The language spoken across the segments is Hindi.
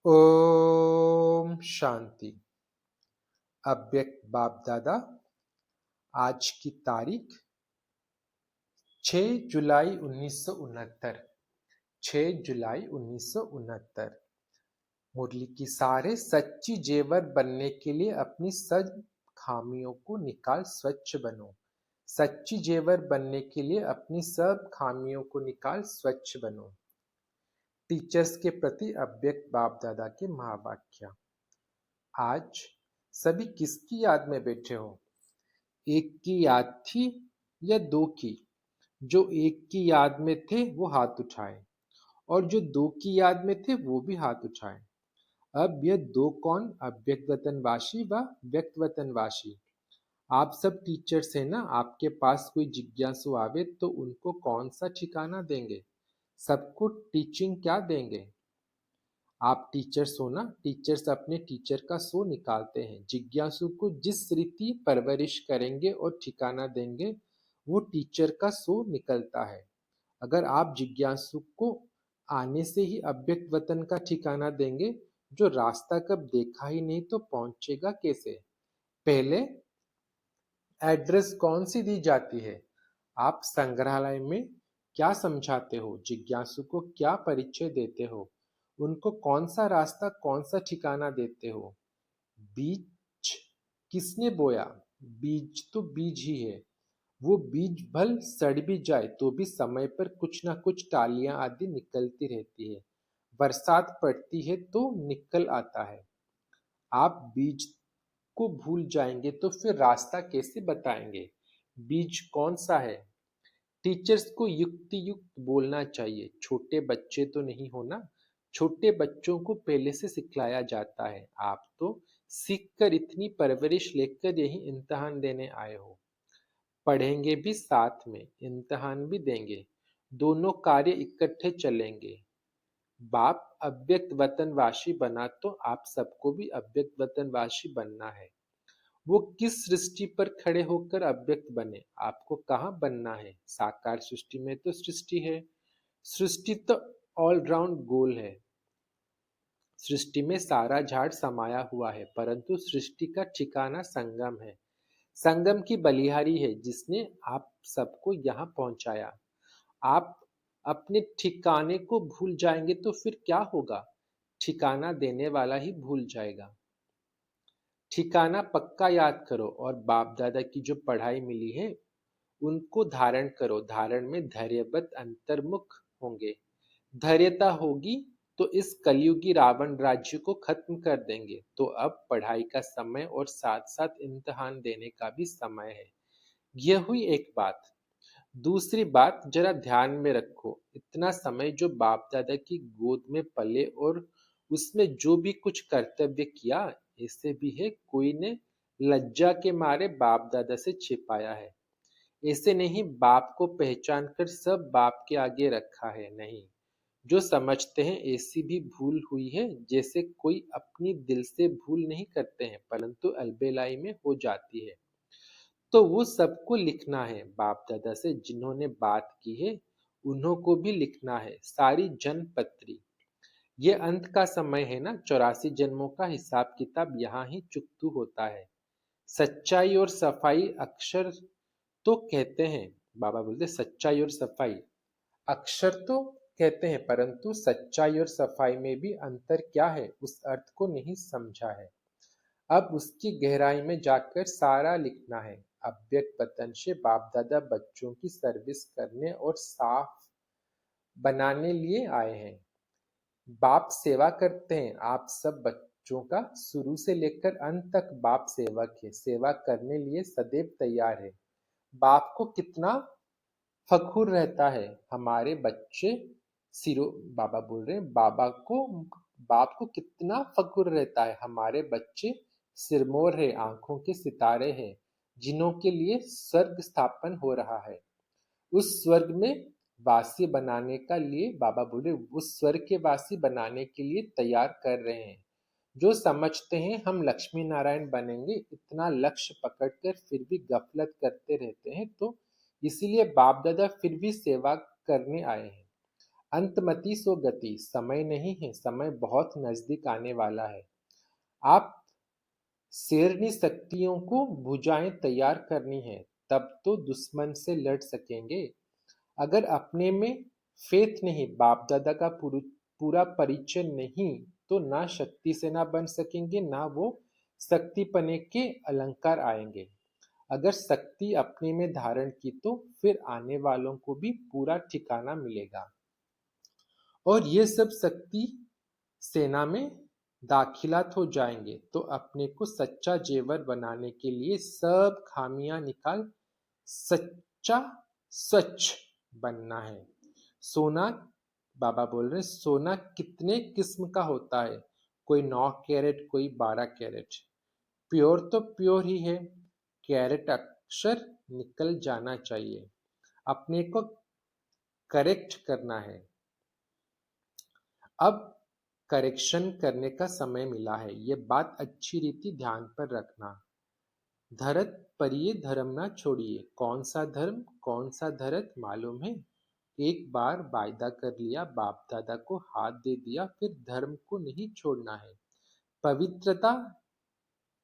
ओम शांति। अव्यक्त बाप दादा। आज की तारीख 6 जुलाई 1969। 6 जुलाई 1969। मुरली की सारे सच्ची जेवर बनने के लिए अपनी सब खामियों को निकाल स्वच्छ बनो। सच्ची जेवर बनने के लिए अपनी सब खामियों को निकाल स्वच्छ बनो। टीचर्स के प्रति अव्यक्त बाप दादा के महावाक्य। आज सभी किसकी याद में बैठे हो? एक की याद थी या दो की? जो एक की याद में थे वो हाथ उठाए, और जो दो की याद में थे वो भी हाथ उठाए। अब ये दो कौन? अव्यक्त वतनवासी व व्यक्त वतनवासी। आप सब टीचर्स हैं ना। आपके पास कोई जिज्ञासु आवे तो उनको कौन सा ठिकाना देंगे? सबको टीचिंग क्या देंगे? आप टीचर्स हो ना। टीचर्स अपने टीचर का सो निकालते हैं। जिज्ञासु को जिस रीति परवरिश करेंगे और ठिकाना देंगे वो टीचर का सो निकलता है। अगर आप जिज्ञासु को आने से ही अव्यक्त वतन का ठिकाना देंगे, जो रास्ता कब देखा ही नहीं, तो पहुंचेगा कैसे? पहले एड्रेस कौन सी दी जाती है? आप संग्रहालय में क्या समझाते हो? जिज्ञासु को क्या परिचय देते हो? उनको कौन सा रास्ता, कौन सा ठिकाना देते हो? बीज किसने बोया? बीज तो बीज ही है। वो बीज भल सड़ भी जाए तो भी समय पर कुछ ना कुछ टालियां आदि निकलती रहती है। बरसात पड़ती है तो निकल आता है। आप बीज को भूल जाएंगे तो फिर रास्ता कैसे बताएंगे? बीज कौन सा है? टीचर्स को युक्ति युक्त बोलना चाहिए। छोटे बच्चे तो नहीं हो ना। छोटे बच्चों को पहले से सिखलाया जाता है। आप तो सीख कर इतनी परवरिश लेकर यही इम्तिहान देने आए हो। पढ़ेंगे भी साथ में, इम्तिहान भी देंगे। दोनों कार्य इकट्ठे चलेंगे। बाप अव्यक्त वतनवासी बना तो आप सबको भी अव्यक्त वतनवासी बनना है। वो किस सृष्टि पर खड़े होकर अव्यक्त बने? आपको कहाँ बनना है? साकार सृष्टि में तो सृष्टि है। सृष्टि तो ऑलराउंड गोल है। सृष्टि में सारा झाड़ समाया हुआ है, परंतु सृष्टि का ठिकाना संगम है। संगम की बलिहारी है जिसने आप सबको यहाँ पहुंचाया। आप अपने ठिकाने को भूल जाएंगे तो फिर क्या होगा? ठिकाना देने वाला ही भूल जाएगा। ठिकाना पक्का याद करो और बाप दादा की जो पढ़ाई मिली है उनको धारण करो। धारण में धैर्यवत अंतर्मुख होंगे। धैर्यता होगी तो इस कलयुगी रावण राज्य को खत्म कर देंगे। तो अब पढ़ाई का समय और साथ साथ इम्तिहान देने का भी समय है। यह हुई एक बात। दूसरी बात जरा ध्यान में रखो, इतना समय जो बाप दादा की गोद में पले और उसमें जो भी कुछ कर्तव्य किया, ऐसे भी है कोई ने लज्जा के मारे बाप दादा से छिपाया है। ऐसे नहीं बाप को पहचान कर सब बाप के आगे रखा है। नहीं, जो समझते हैं ऐसी भी भूल हुई है। जैसे कोई अपनी दिल से भूल नहीं करते हैं परंतु अलबेलाई में हो जाती है। तो वो सबको लिखना है। बाप दादा से जिन्होंने बात की है उन्हों को भी लिखना है सारी जनपत्री। ये अंत का समय है ना। 84 जन्मों का हिसाब किताब यहाँ ही चुकतू होता है। सच्चाई और सफाई अक्षर तो कहते हैं। बाबा बोलते सच्चाई और सफाई अक्षर तो कहते हैं, परंतु सच्चाई और सफाई में भी अंतर क्या है उस अर्थ को नहीं समझा है। अब उसकी गहराई में जाकर सारा लिखना है। अव्यक्त वतन से बाप दादा बच्चों की सर्विस करने और साफ बनाने लिए आए हैं। बाप सेवा करते हैं। आप सब बच्चों का शुरू से लेकर अंत तक बाप सेवक है। सेवा करने लिए सदैव तैयार है। बाप को कितना फखुर रहता है हमारे बच्चे सिरो। बाबा बोल रहे हैं बाप को कितना फखुर रहता है हमारे बच्चे सिरमौर है, आंखों के सितारे हैं, जिन्हों के लिए स्वर्ग स्थापन हो रहा है। उस स्वर्ग में वासी बनाने का लिए बाबा बोले उस स्वर्ग के वासी बनाने के लिए तैयार कर रहे हैं। जो समझते हैं हम लक्ष्मी नारायण बनेंगे, इतना लक्ष्य पकड़कर फिर भी गफलत करते रहते हैं। तो इसीलिए बाप दादा फिर भी सेवा करने आए हैं। अंतमति सो गति, समय नहीं है, समय बहुत नजदीक आने वाला है। आप शेरनी शक्तियों को भुजाएं तैयार करनी है, तब तो दुश्मन से लड़ सकेंगे। अगर अपने में फेथ नहीं, बाप दादा का पूरा परिचय नहीं, तो ना शक्ति से ना बन सकेंगे, ना वो शक्ति पने के अलंकार आएंगे। अगर शक्ति अपने में धारण की तो फिर आने वालों को भी पूरा ठिकाना मिलेगा। और ये सब शक्ति सेना में दाखिलात हो जाएंगे तो अपने को सच्चा जेवर बनाने के लिए सब खामियां निकाल सच्चा सच बनना है। सोना, बाबा बोल रहे, सोना कितने किस्म का होता है, कोई 9 कैरेट, कोई 12 कैरेट। प्योर तो प्योर ही है, कैरेट अक्षर निकल जाना चाहिए। अपने को करेक्ट करना है। अब करेक्शन करने का समय मिला है, ये बात अच्छी रीति ध्यान पर रखना। धरत परिये धर्म ना छोड़िए। कौन सा धर्म, कौन सा धरत मालूम है? एक बार वायदा कर लिया, बाप दादा को हाथ दे दिया, फिर धर्म को नहीं छोड़ना है। पवित्रता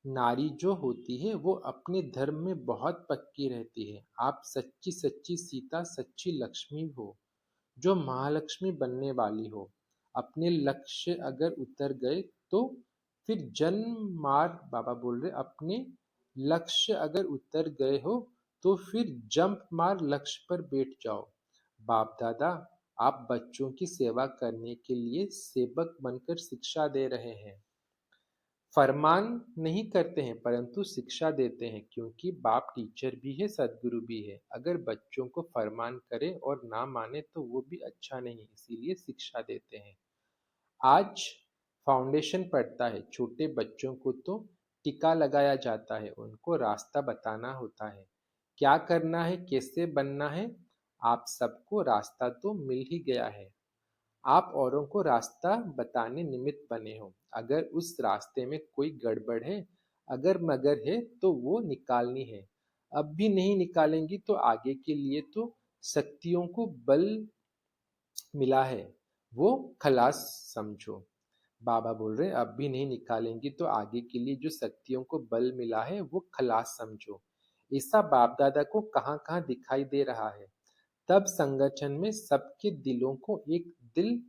नारी जो होती है वो अपने धर्म में बहुत पक्की रहती है। आप सच्ची सच्ची सीता, सच्ची लक्ष्मी हो, जो महालक्ष्मी बनने वाली हो। अपने लक्ष्य अगर उतर गए तो फिर जन्म मार, बाबा बोल रहे, अपने लक्ष्य अगर उतर गए हो तो फिर जंप मार लक्ष्य पर बैठ जाओ। बाप दादा आप बच्चों की सेवा करने के लिए सेवक बनकर शिक्षा दे रहे हैं। फरमान नहीं करते हैं परंतु शिक्षा देते हैं, क्योंकि बाप टीचर भी है, सदगुरु भी है। अगर बच्चों को फरमान करे और ना माने तो वो भी अच्छा नहीं, इसीलिए शिक्षा देते हैं। आज फाउंडेशन पड़ता है, छोटे बच्चों को तो टीका लगाया जाता है, उनको रास्ता बताना होता है, क्या करना है, कैसे बनना है। आप सबको रास्ता तो मिल ही गया है, आप औरों को रास्ता बताने निमित्त बने हो। अगर उस रास्ते में कोई गड़बड़ है, अगर मगर है, तो वो निकालनी है। अब भी नहीं निकालेंगी तो आगे के लिए तो शक्तियों को बल मिला है, वो खलास समझो। बाबा बोल रहे अब भी नहीं निकालेंगी तो आगे के लिए जो शक्तियों को बल मिला है वो खलास समझो। ऐसा बाप दादा को कहाँ कहाँ दिखाई दे रहा है। तब संगठन में सबके दिलों को एक दिल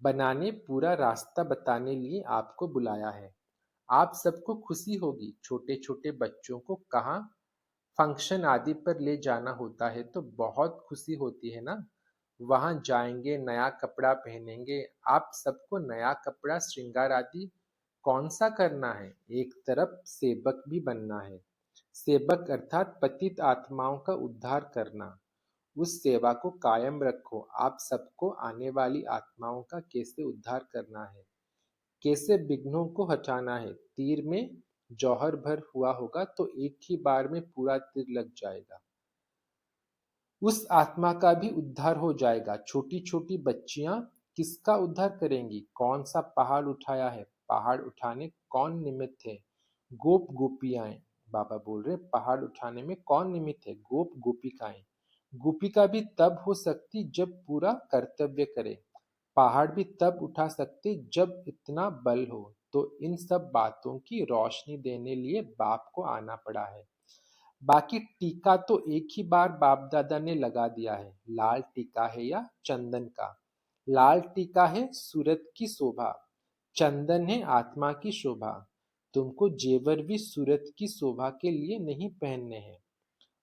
बनाने, पूरा रास्ता बताने लिए आपको बुलाया है। आप सबको खुशी होगी, छोटे छोटे बच्चों को कहाँ फंक्शन आदि पर ले जाना होता है तो बहुत खुशी होती है ना। वहां जाएंगे, नया कपड़ा पहनेंगे। आप सबको नया कपड़ा, श्रृंगार आदि कौन सा करना है, एक तरफ सेवक भी बनना है। सेवक अर्थात पतित आत्माओं का उद्धार करना। उस सेवा को कायम रखो। आप सबको आने वाली आत्माओं का कैसे उद्धार करना है, कैसे विघ्नों को हटाना है। तीर में जौहर भर हुआ होगा तो एक ही बार में पूरा तीर लग जाएगा, उस आत्मा का भी उद्धार हो जाएगा। छोटी छोटी बच्चियां किसका उद्धार करेंगी? कौन सा पहाड़ उठाया है? पहाड़ उठाने कौन निमित्त है? गोप गोपियाएं। बाबा बोल रहे पहाड़ उठाने में कौन निमित्त है? गोप गोपिकाएं। गोपिका भी तब हो सकती जब पूरा कर्तव्य करे, पहाड़ भी तब उठा सकते जब इतना बल हो। तो इन सब बातों की रोशनी देने लिए बाप को आना पड़ा है। बाकी टीका तो एक ही बार बाप दादा ने लगा दिया है। लाल टीका है या चंदन का? लाल टीका है सूरत की शोभा, चंदन है आत्मा की शोभा। तुमको जेवर भी सूरत की शोभा के लिए नहीं पहनने हैं,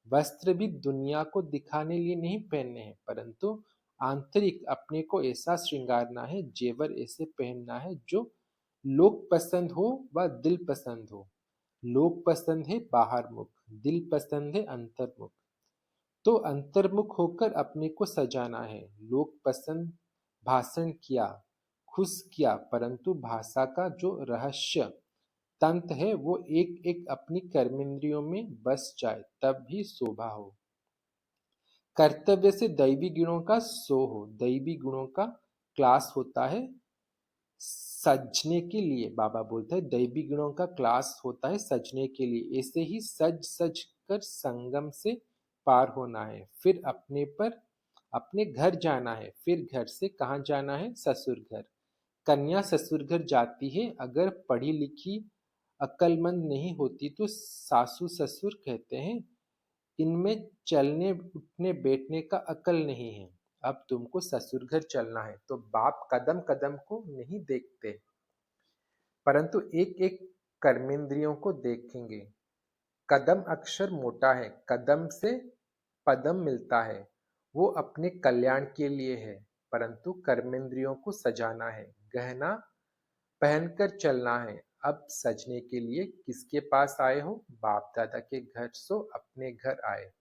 वस्त्र भी दुनिया को दिखाने लिए नहीं पहनने हैं, परंतु आंतरिक अपने को ऐसा श्रृंगारना है, जेवर ऐसे पहनना है जो लोग पसंद हो व दिल पसंद हो। लोग पसंद है बाहर मुख, दिल पसंद है अंतर्मुख। तो अंतर्मुख होकर अपने को सजाना है। लोग पसंद भाषण किया, खुश किया, परंतु भाषा का जो रहस्य तंत्र है वो एक एक अपनी कर्मेंद्रियों में बस जाए, तब भी शोभा हो। कर्तव्य से दैवी गुणों का सो हो। दैवी गुणों का क्लास होता है सजने के लिए। बाबा बोलते हैं दैवी गुणों का क्लास होता है सजने के लिए। ऐसे ही सज सज कर संगम से पार होना है, फिर अपने पर अपने घर जाना है, फिर घर से कहाँ जाना है? ससुर घर। कन्या ससुर घर जाती है, अगर पढ़ी लिखी अक्लमंद नहीं होती तो सासू ससुर कहते हैं इनमें चलने उठने बैठने का अकल नहीं है। अब तुमको ससुर घर चलना है तो बाप कदम कदम को नहीं देखते, परंतु एक एक कर्मेंद्रियों को देखेंगे। कदम अक्षर मोटा है, कदम से पदम मिलता है, वो अपने कल्याण के लिए है, परंतु कर्मेंद्रियों को सजाना है, गहना पहनकर चलना है। अब सजने के लिए किसके पास आए हो? बाप दादा के घर, सो अपने घर आए।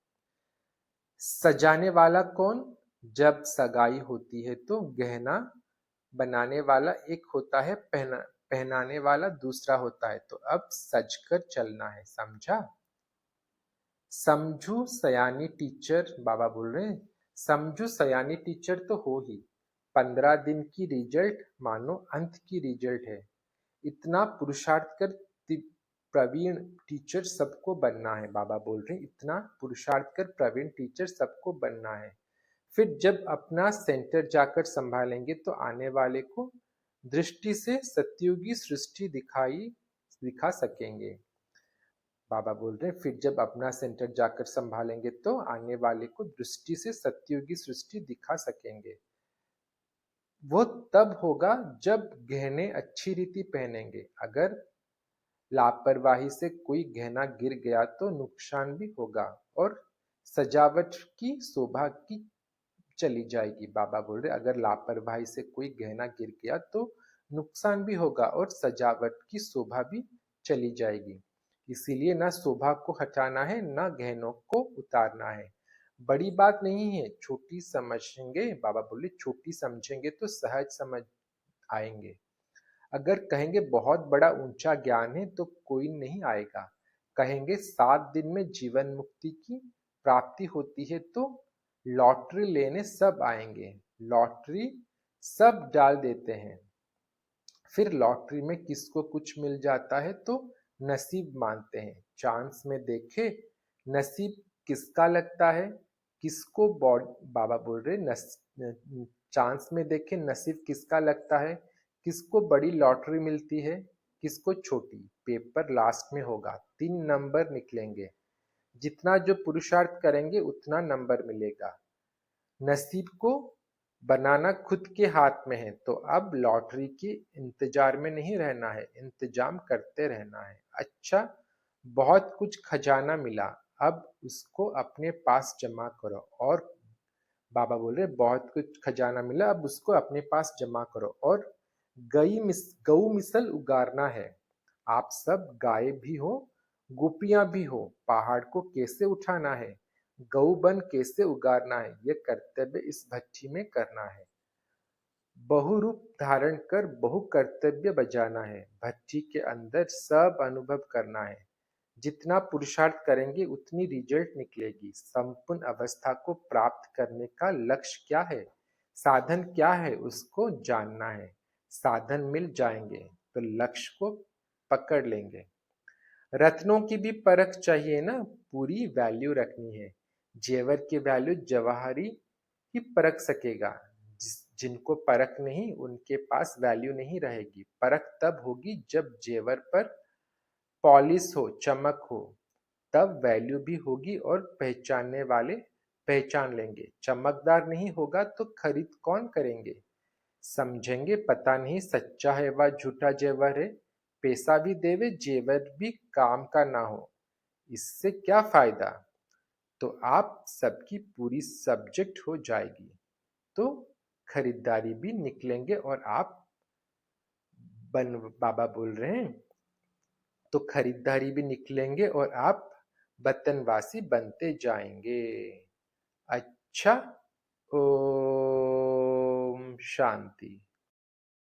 सजाने वाला कौन? जब सगाई होती है तो गहना बनाने वाला एक होता है, पहनाने वाला दूसरा होता है। तो अब सजकर चलना है, समझा? समझू सयानी टीचर, बाबा बोल रहे हैं, समझू सयानी टीचर तो हो ही, 15 दिन की रिजल्ट मानो अंत की रिजल्ट है। इतना पुरुषार्थ कर प्रवीण टीचर सबको बनना है। बाबा बोल रहे हैं इतना पुरुषार्थ कर प्रवीण टीचर सबको बनना है। फिर जब अपना सेंटर जाकर संभालेंगे तो आने वाले को दृष्टि से सत्युगी सृष्टि दिखा सकेंगे। बाबा बोल रहे हैं फिर जब अपना सेंटर जाकर संभालेंगे तो आने वाले को दृष्टि से सत्युगी सृष्टि दिखा सकेंगे। वो तब होगा जब गहने अच्छी रीति पहनेंगे। अगर लापरवाही से कोई गहना गिर गया तो नुकसान भी होगा और सजावट की शोभा की चली जाएगी। बाबा बोल रहे अगर लापरवाही से कोई गहना गिर गया तो नुकसान भी होगा और सजावट की शोभा भी चली जाएगी। इसीलिए ना शोभा को हटाना है, ना गहनों को उतारना है। बड़ी बात नहीं है, छोटी समझेंगे। बाबा बोले छोटी समझेंगे तो सहज समझ आएंगे। अगर कहेंगे बहुत बड़ा ऊंचा ज्ञान है तो कोई नहीं आएगा। कहेंगे 7 दिन में जीवन मुक्ति की प्राप्ति होती है तो लॉटरी लेने सब आएंगे। लॉटरी सब डाल देते हैं, फिर लॉटरी में किसको कुछ मिल जाता है तो नसीब मानते हैं। चांस में देखे नसीब किसका लगता है, किसको बाबा बोल रहे चांस में देखे नसीब किसका लगता है, किसको बड़ी लॉटरी मिलती है, किसको छोटी। पेपर लास्ट में होगा, 3 नंबर निकलेंगे। जितना जो पुरुषार्थ करेंगे उतना नंबर मिलेगा। नसीब को बनाना खुद के हाथ में है। तो अब लॉटरी के इंतजार में नहीं रहना है, इंतजाम करते रहना है। अच्छा, बहुत कुछ खजाना मिला, अब उसको अपने पास जमा करो। और बाबा बोल रहे बहुत कुछ खजाना मिला, अब उसको अपने पास जमा करो और गऊ मिसल उगारना है। आप सब गाय भी हो, गोपियां भी हो, पहाड़ को कैसे उठाना है, गऊ बन कैसे उगारना है, ये कर्तव्य इस भट्टी में करना है। बहुरूप धारण कर बहु कर्तव्य बजाना है। भट्टी के अंदर सब अनुभव करना है। जितना पुरुषार्थ करेंगे उतनी रिजल्ट निकलेगी। संपूर्ण अवस्था को प्राप्त करने का लक्ष्य क्या है, साधन क्या है, उसको जानना है। साधन मिल जाएंगे तो लक्ष्य को पकड़ लेंगे। रत्नों की भी परख चाहिए ना, पूरी वैल्यू रखनी है। जेवर की वैल्यू जवाहरी ही परख सकेगा। जिनको परख नहीं उनके पास वैल्यू नहीं रहेगी। परख तब होगी जब जेवर पर पॉलिश हो, चमक हो, तब वैल्यू भी होगी और पहचानने वाले पहचान लेंगे। चमकदार नहीं होगा तो खरीद कौन करेंगे। समझेंगे पता नहीं सच्चा है व झूठा जेवर है। पैसा भी देवे जेवर भी काम का ना हो, इससे क्या फायदा। तो आप सबकी पूरी सब्जेक्ट हो जाएगी तो खरीदारी भी निकलेंगे और आप बाबा बोल रहे हैं तो खरीदारी भी निकलेंगे और आप वतनवासी बनते जाएंगे। अच्छा, ओम शांति।